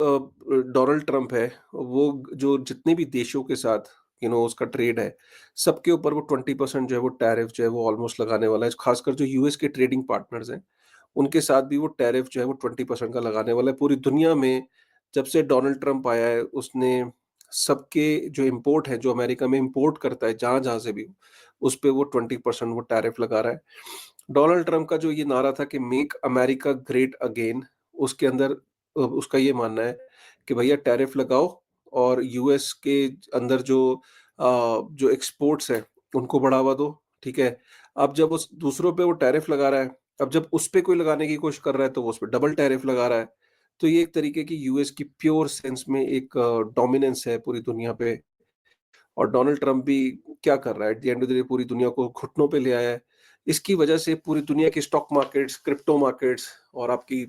Donald Trump है, वो जो जितने भी देशों के साथ उसका ट्रेड है, सबके ऊपर वो 20% जो है वो टैरिफ जो है वो ऑलमोस्ट लगाने वाला है। खासकर जो यूएस के ट्रेडिंग पार्टनर्स हैं, उनके साथ भी वो टैरिफ जो है वो 20% का लगाने वाला है। पूरी दुनिया में जब से डोनाल्ड ट्रम्प आया है, उसने सबके जो इम्पोर्ट है, जो अमेरिका में इम्पोर्ट करता है जहाँ-जहाँ से भी, उस पे वो 20% वो टैरिफ लगा रहा है। डोनाल्ड ट्रम्प का जो ये नारा था कि मेक अमेरिका ग्रेट अगेन, उसके अंदर उसका ये मानना है कि भैया टैरिफ लगाओ और यूएस के अंदर जो एक्सपोर्ट्स हैं, उनको बढ़ावा दो, ठीक है? अब जब उस दूसरों पे वो टैरिफ लगा रहा है, अब जब उस पे कोई लगाने की कोशिश कर रहा है, तो वो उस पे डबल टैरिफ लगा रहा है। तो ये एक तरीके की यूएस की प्योर सेंस में एक डोमिनेंस है पूरी दुनिया पे। और डोनाल्ड ट्रम्प भी क्या कर रहा है, at the end of the day पूरी दुनिया को घुटनों पे ले आया है। इसकी वजह से पूरी दुनिया की स्टॉक मार्केट्स, क्रिप्टो मार्केट्स और आपकी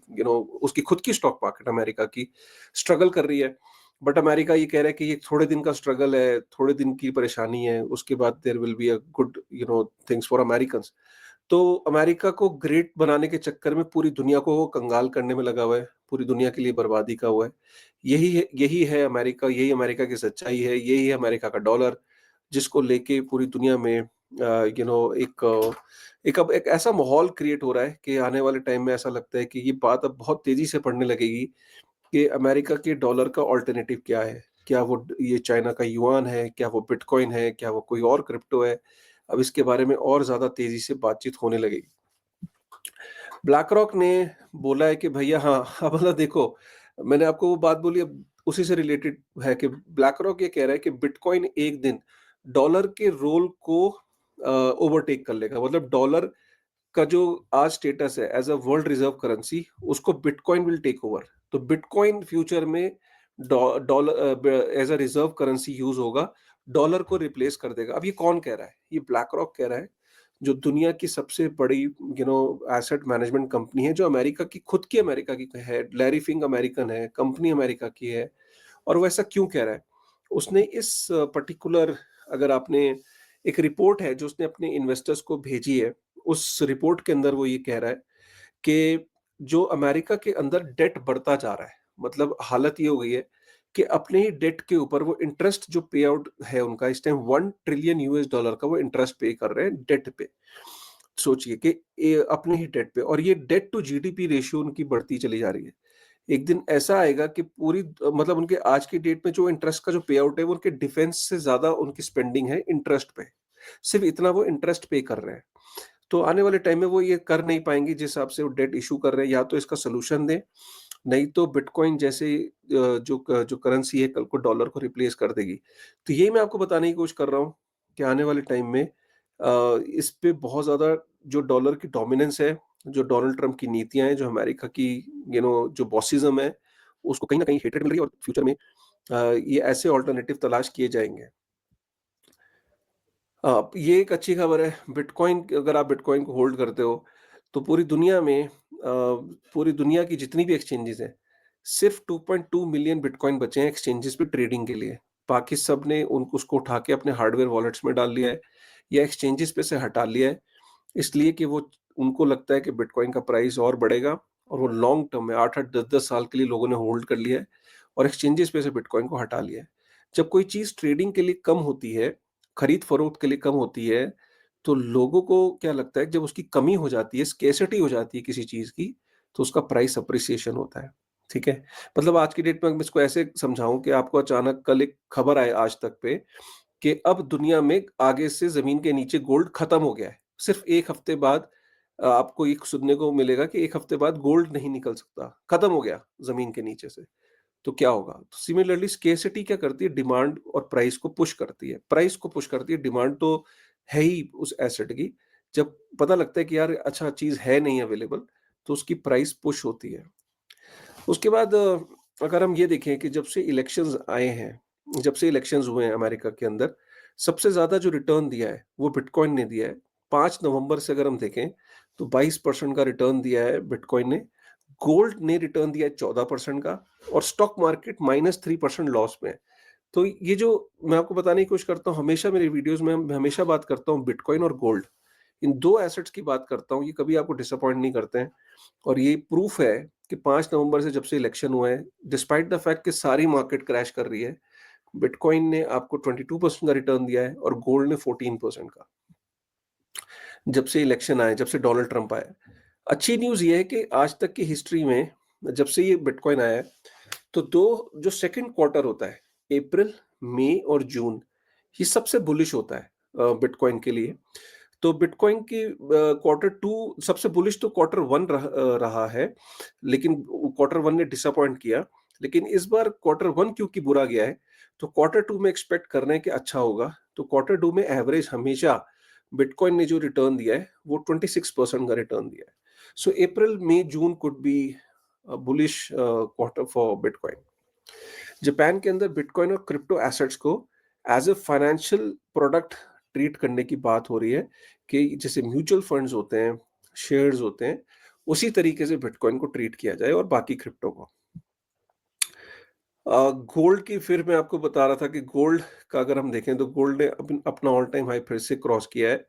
उसकी खुद की स्टॉक मार्केट अमेरिका की स्ट्रगल कर रही है। बट अमेरिका ये कह रहा है कि ये थोड़े दिन का स्ट्रगल है, थोड़े दिन की परेशानी है, उसके बाद there will be a good things for Americans. तो अमेरिका को ग्रेट बनाने के चक्कर में पूरी दुनिया को वो कंगाल करने में लगा हुआ है, पूरी दुनिया के लिए बर्बादी का हुआ है। यही है अमेरिका, यही अमेरिका की सच्चाई है, यही है अमेरिका का डॉलर, जिसको लेके पूरी दुनिया में अब एक ऐसा माहौल क्रिएट हो रहा है कि आने वाले टाइम में ऐसा लगता है कि ये बात अब बहुत तेज़ी से बढ़ने लगेगी कि अमेरिका के डॉलर का अल्टरनेटिव क्या है? क्या वो ये चाइना का युआन है? क्या वो बिटकॉइन है? क्या वो कोई और क्रिप्टो है? अब इसके बारे में और ज़्यादा तेज़ी से बातचीत होने लगेगी। ब्लैक रॉक ने बोला है कि भैया हाँ, अब मतलब देखो, मैंने आपको वो बात बोली, अब उसी से रिलेटेड है कि ब्लैक रॉक ये कह रहा है कि बिटकॉइन एक दिन डॉलर के रोल को ओवरटेक कर लेगा। मतलब डॉलर का जो आज स्टेटस है as a world reserve currency, उसको बिटकॉइन विल टेक ओवर। तो बिटकॉइन फ्यूचर में dollar as a reserve currency use होगा, डॉलर को रिप्लेस कर देगा। अब ये कौन कह रहा है? ये ब्लैक रॉक कह रहा है, जो दुनिया की सबसे बड़ी एसेट मैनेजमेंट कंपनी है, जो अमेरिका की खुद की अमेरिका की है। लैरी फिंग अमेरिकन है, कंपनी अमेरिका की है। और वो ऐसा क्यों कह रहा है? उसने इस पर्टिकुलर, अगर आपने, एक रिपोर्ट है जो उसने अपने इन्वेस्टर्स को भेजी है, उस रिपोर्ट के अंदर वो ये कह रहा है कि जो अमेरिका के अंदर डेट बढ़ता जा रहा है, मतलब हालत ये हो गई है कि अपने ही डेट के ऊपर वो इंटरेस्ट जो पे आउट है उनका, इस टाइम 1 ट्रिलियन यूएस डॉलर का वो इंटरेस्ट पे कर रहे हैं डेट पे। सोचिए कि अपने ही डेट पे, और ये डेट टू जीडीपी रेशियो उनकी बढ़ती चली जा रही है। एक दिन ऐसा आएगा कि मतलब उनके आज की डेट में जो इंटरेस्ट का जो पे आउट है, वो उनके डिफेंस से ज़्यादा उनकी स्पेंडिंग है इंटरेस्ट पे। सिर्फ़ इतना वो इंटरेस्ट पे कर रहे हैं। तो आने वाले टाइम में वो ये कर नहीं पाएँगे जिस हिसाब से वो डेट इश्यू कर रहे हैं, या तो इसका सॉल्यूशन दें, नहीं तो बिटकॉइन जैसे जो करेंसी है कल को डॉलर को रिप्लेस कर देगी। तो यही मैं आपको बताने की कोशिश कर रहा हूँ कि आने वाले टाइम में इस पे बहुत ज़्यादा जो डॉलर की डोमिनेंस है, जो डोनाल्ड ट्रम्प की नीतियाँ हैं, जो अमेरिका की जो बॉसिज़्म है, उसको कहीं न कहीं हेट्रेड मिल रही है, और फ्यूचर में ये ऐसे अल्टरनेटिव तलाश किए जाएँगे। ये एक अच्छी खबर है। बिटकॉइन, अगर आप बिटकॉइन को होल्ड करते हो, तो पूरी दुनिया की जितनी भी एक्सचेंजेज़ हैं, सिर्फ़ 2.2 मिलियन बिटकॉइन बचे हैं एक्सचेंजेज़ पे ट्रेडिंग के लिए। बाकी सब ने उन उसको उठा के अपने हार्डवेयर वॉलेट्स में डाल लिया है, या एक्सचेंजेज़ पे से हटा लिया है, इसलिए कि वो उनको लगता है कि बिटकॉइन का प्राइस और बढ़ेगा, और वो लॉन्ग टर्म में 8-8, 10-10 साल के लिए लोगों ने होल्ड कर लिया है, और एक्सचेंजेज़ पे से बिटकॉइन को हटा लिया है। जब कोई चीज़ ट्रेडिंग के लिए कम होती है, खरीद-फरोख्त के लिए कम होती है, तो लोगों को क्या लगता है कि जब उसकी कमी हो जाती है, स्केर्सिटी हो जाती है किसी चीज़ की, तो उसका प्राइस एप्रिसिएशन होता है, ठीक है? मतलब आज की डेट में मैं इसको ऐसे समझाऊँ कि आपको अचानक कल एक खबर आए आज तक पे कि अब दुनिया में आगे से ज़मीन के नीचे गोल्ड खत्म हो गया है। सिर्फ़ 1 हफ्ते बाद आपको ये सुनने को मिलेगा कि 1 हफ्ते बाद गोल्ड नहीं निकल सकता, खत्म हो गया ज़मीन के नीचे से। तो क्या होगा? तो सिमिलरली स्केर्सिटी क्या करती है? डिमांड और प्राइस को पुश करती है। प्राइस को पुश करती है, डिमांड तो है ही उस एसेट की। जब पता लगता है कि यार अच्छा चीज़ है नहीं अवेलेबल, तो उसकी प्राइस पुश होती है। उसके बाद अगर हम ये देखें कि जब से इलेक्शंस आए हैं, जब से इलेक्शंस हुए हैं अमेरिका के अंदर, सबसे ज़्यादा जो रिटर्न दिया है, वो बिटकॉइन ने दिया है। 5 नवंबर से अगर हम देखें, तो 22% का रिटर्न दिया है बिटकॉइन ने। गोल्ड ने रिटर्न दिया है 14% का, और स्टॉक मार्केट -3% लॉस में है। तो ये जो मैं आपको बताने की कोशिश करता हूँ, हमेशा मेरी वीडियोज़ में मैं हमेशा बात करता हूँ बिटकॉइन और गोल्ड। इन 2 एसेट्स की बात करता हूँ, ये कभी आपको डिसअपॉइंट नहीं करते हैं। और ये प्रूफ है कि 5 नवंबर से जब से इलेक्शन हुआ है, डिस्पाइट द फैक्ट कि सारी मार्केट क्रैश कर रही है, बिटकॉइन ने आपको 22% का रिटर्न दिया है और गोल्ड ने 14% का। जब से इलेक्शन आए, जब से डोनाल्ड ट्रंप आए। अच्छी न्यूज़ ये है कि आज तक की हिस्ट्री में जब से ये बिटकॉइन आया है, तो 2 जो सेकंड क्वार्टर होता है, अप्रैल, मई और जून, ये सबसे बुलिश होता है बिटकॉइन के लिए। तो बिटकॉइन की क्वार्टर 2 सबसे बुलिश तो क्वार्टर 1 रहा है, लेकिन क्वार्टर 1 ने डिसअपॉइंट किया। लेकिन इस बार क्वार्टर 1 क्योंकि बुरा गया है, तो क्वार्टर 2 में एक्सपेक्ट कर रहे हैं कि अच्छा होगा। तो क्वार्टर 2 में एवरेज हमेशा बिटकॉइन ने जो रिटर्न दिया है, वो 26% का रिटर्न दिया है। So April, May, June could be bullish quarter for bitcoin. Japan के अंदर बिटकॉइन और क्रिप्टो एसेट्स को as a financial product treat करने की बात हो रही है कि जैसे म्यूचुअल फंड्स होते हैं, शेयर्स होते हैं, उसी तरीके से बिटकॉइन को ट्रीट किया जाए और बाकी क्रिप्टो को। गोल्ड की फिर मैं आपको बता रहा था कि गोल्ड का अगर हम देखें तो गोल्ड ने अपना ऑल टाइम हाई फिर से क्रॉस किया है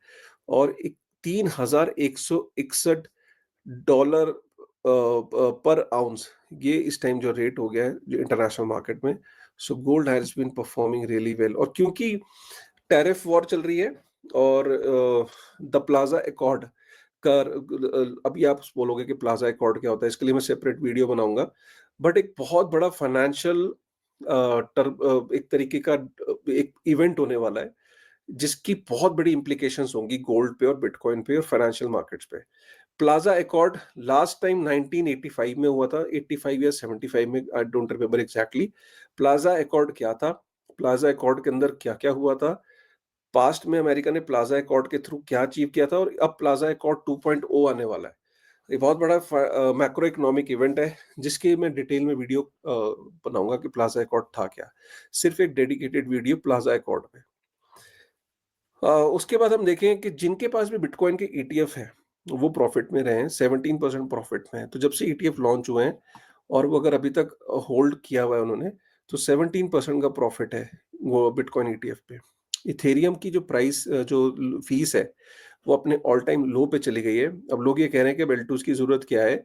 और 3161 डॉलर पर आउंस, ये इस टाइम जो रेट हो गया है जो इंटरनेशनल मार्केट में। So gold has been performing really well, और क्योंकि टैरिफ वॉर चल रही है और द प्लाजा अकॉर्ड का अभी आप बोलोगे कि प्लाजा अकॉर्ड क्या होता है, इसके लिए मैं सेपरेट वीडियो बनाऊंगा। बट एक बहुत बड़ा फाइनेंशियल एक तरीके का एक इवेंट होने वाला है जिसकी बहुत बड़ी इंप्लीकेशंस होंगी गोल्ड पे और बिटकॉइन पे और फाइनेंशियल मार्केट्स पे। प्लाजा अकॉर्ड लास्ट टाइम 1985 में हुआ था, 85 या 75 में, I don't remember exactly. Plaza accord क्या था, प्लाजा अकॉर्ड के अंदर क्या-क्या हुआ था, पास्ट में अमेरिका ने प्लाजा अकॉर्ड के थ्रू क्या अचीव किया था और अब प्लाजा अकॉर्ड 2.0 आने वाला है। ये बहुत बड़ा मैक्रो इकोनॉमिक इवेंट है जिसकी मैं डिटेल में वीडियो बनाऊंगा कि प्लाजा अकॉर्ड था क्या। सिर्फ एक डेडिकेटेड वीडियो प्लाजा अकॉर्ड पे। उसके बाद हम देखें कि जिनके पास भी बिटकॉइन के ईटीएफ हैं, वो प्रॉफिट में रहे हैं, 17% प्रॉफिट में है। तो जब से ईटीएफ लॉन्च हुए हैं और वो अगर अभी तक होल्ड किया हुआ है उन्होंने, तो 17% का प्रॉफिट है वो बिटकॉइन ईटीएफ पे। इथेरियम की जो प्राइस जो फीस है, वो अपने ऑल टाइम लो पे चली गई है। अब लोग ये कह रहे हैं कि बेल्टूस की ज़रूरत क्या है,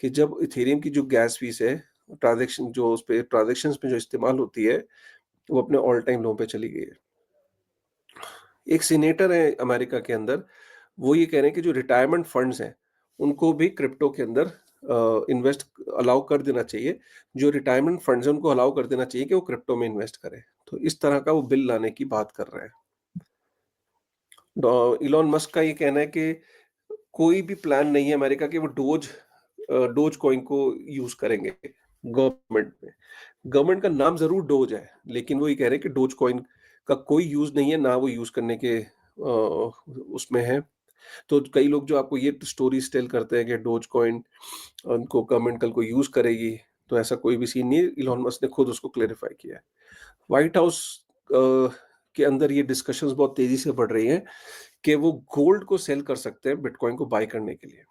कि जब इथेरियम की जो गैस फीस है, ट्रांज़ैक्शन जो उस पे ट्रांज़ैक्शंस में जो इस्तेमाल होती है, वो अपने ऑल टाइम लो पे चली गई है। एक सीनेटर है अमेरिका के अंदर, वो ये कह रहे हैं कि जो रिटायरमेंट फंड्स हैं, उनको भी क्रिप्टो के अंदर इन्वेस्ट अलाउ कर देना चाहिए। जो रिटायरमेंट फंड्स हैं, उनको अलाउ कर देना चाहिए कि वो क्रिप्टो में इन्वेस्ट करें। तो इस तरह का वो बिल लाने की बात कर रहे हैं। इलॉन मस्क का ये कहना है कि कोई भी प्लान नहीं है अमेरिका के वो डोज कॉइन को यूज़ करेंगे गवर्नमेंट में। गवर्नमेंट का नाम ज़रूर डोज है, लेकिन वो ये कह रहे हैं कि डोज कॉइन का कोई यूज़ नहीं है, ना वो यूज़ करने के उसमें है। तो कई लोग जो आपको ये स्टोरीज़ टेल करते हैं कि डोज कॉइन उनको गवर्नमेंट कल को यूज़ करेगी, तो ऐसा कोई भी सीन नहीं है। इलॉन मस्क ने खुद उसको क्लैरिफाई किया है। व्हाइट हाउस के अंदर ये डिस्कशंस बहुत तेज़ी से बढ़ रही हैं कि वो गोल्ड को सेल कर सकते हैं बिटकॉइन को बाय करने के लिए।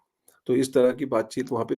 तो इस तरह की बातचीत वहाँ पे